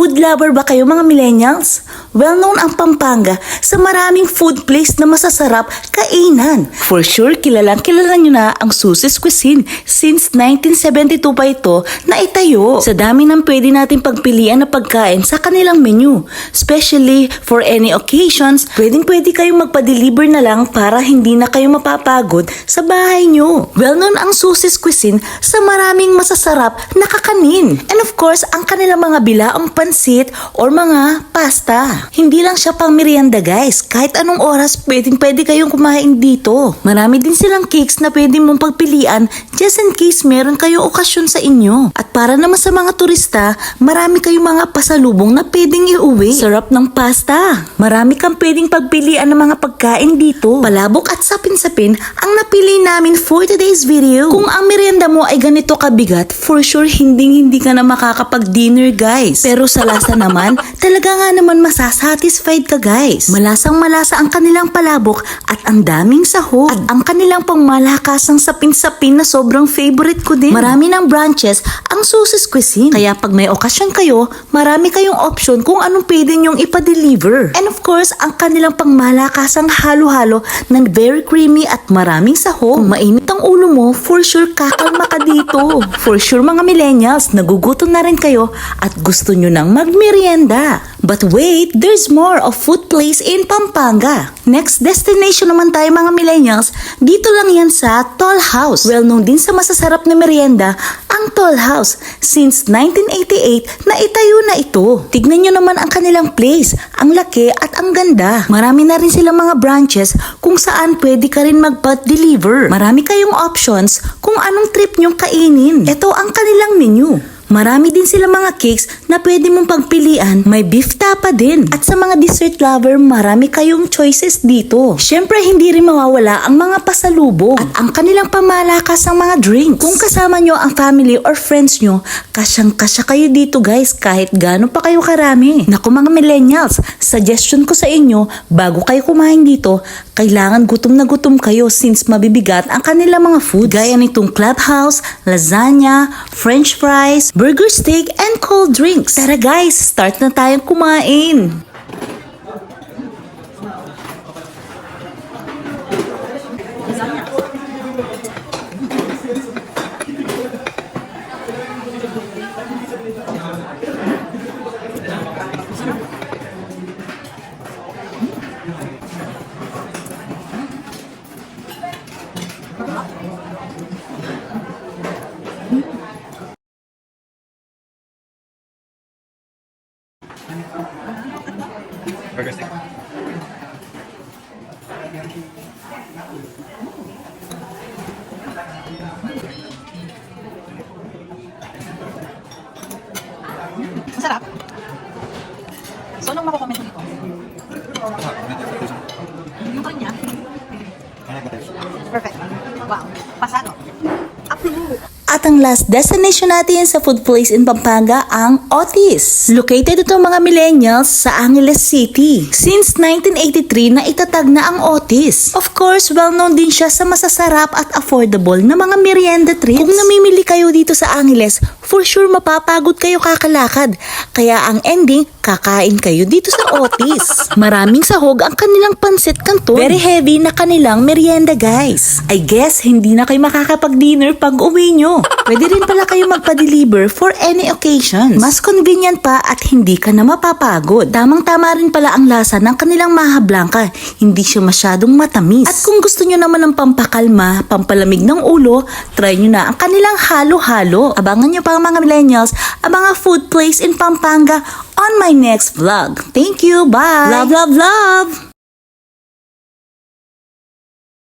Food lover ba kayo mga millennials? Well-known ang Pampanga sa maraming food place na masasarap kainan. For sure, kilala nyo na ang Susie's Cuisine since 1972 pa ito na itayo. Sa dami ng pwede natin pagpilian na pagkain sa kanilang menu. Especially for any occasions, pwede kayong magpa-deliver na lang para hindi na kayo mapapagod sa bahay nyo. Well-known ang Susie's Cuisine sa maraming masasarap na kakanin. And of course, ang kanilang mga bilaong pansit or mga pasta. Hindi lang siya pang merienda guys. Kahit anong oras pwede kayong kumain dito. Marami din silang cakes na pwede mong pagpilian just in case meron kayong okasyon sa inyo. At para naman sa mga turista, marami kayong mga pasalubong na pwedeng iuwi. Sarap ng pasta. Marami kang pwedeng pagpilian ng mga pagkain dito. Palabok at sapin-sapin ang napili namin for today's video. Kung ang merienda mo ay ganito kabigat, for sure hindi ka na makakapag-dinner guys. Pero sa lasa naman, talaga nga naman masasatisfied ka guys. Malasang-malasa ang kanilang palabok at ang daming sahog. At ang kanilang pangmalakasang sapin-sapin na sobrang favorite ko din. Marami ng branches ang Susie's Cuisine. Kaya pag may okasyon kayo, marami kayong option kung anong pwede nyong ipa-deliver. And of course, ang kanilang pangmalakasang halo-halo na very creamy at maraming sahog. Kung mainit ang ulo mo, for sure kakalma ka dito. For sure mga millennials, nagugutom na rin kayo at gusto nyo nang magmerienda. But wait, there's more of food place in Pampanga. Next destination naman tayo mga millennials, dito lang yan sa Toll House. Well known din sa masasarap na merienda, ang Toll House. Since 1988, naitayo na ito. Tignan nyo naman ang kanilang place, ang laki at ang ganda. Marami na rin silang mga branches kung saan pwede ka rin magpa-deliver. Marami kayong options kung anong trip nyong kainin. Ito ang kanilang menu. Marami din sila mga cakes na pwede mong pagpilian. May beef tapa din. At sa mga dessert lover, marami kayong choices dito. Syempre, hindi rin mawawala ang mga pasalubong at ang kanilang pamalakas ang mga drinks. Kung kasama nyo ang family or friends nyo, kasyang-kasya kayo dito guys kahit gaano pa kayo karami. Naku mga millennials, suggestion ko sa inyo, bago kayo kumain dito, kailangan gutom na gutom kayo since mabibigat ang kanilang mga food. Gaya nitong clubhouse, lasagna, french fries, burger steak, and cold drinks. Tara guys, start na tayong kumain. Burger steak. Masarap. So, anong makukomment mo dito? Yung kanya? Perfect. Wow. Pasado. Approve. At ang last destination natin sa food place in Pampanga ang Otis. Located ito mga millennials sa Angeles City. Since 1983 na itatag na ang Otis. Of course, well-known din siya sa masasarap at affordable na mga merienda treats. Kung namimili kayo dito sa Angeles, for sure mapapagod kayo kakalakad. Kaya ang ending, kakain kayo dito sa Otis. Maraming sahog ang kanilang pansit canton. Very heavy na kanilang merienda guys. I guess hindi na kayo makakapag-dinner pag uwi nyo. Pwede rin pala kayo magpa-deliver for any occasions. Mas convenient pa at hindi ka na mapapagod. Tamang-tama rin pala ang lasa ng kanilang maha blanca. Hindi siya masyadong matamis. At kung gusto nyo naman ng pampakalma, pampalamig ng ulo, try nyo na ang kanilang halo-halo. Abangan nyo pa mga millennials ang mga food place in Pampanga on my next vlog. Thank you. Bye. Love, love, love.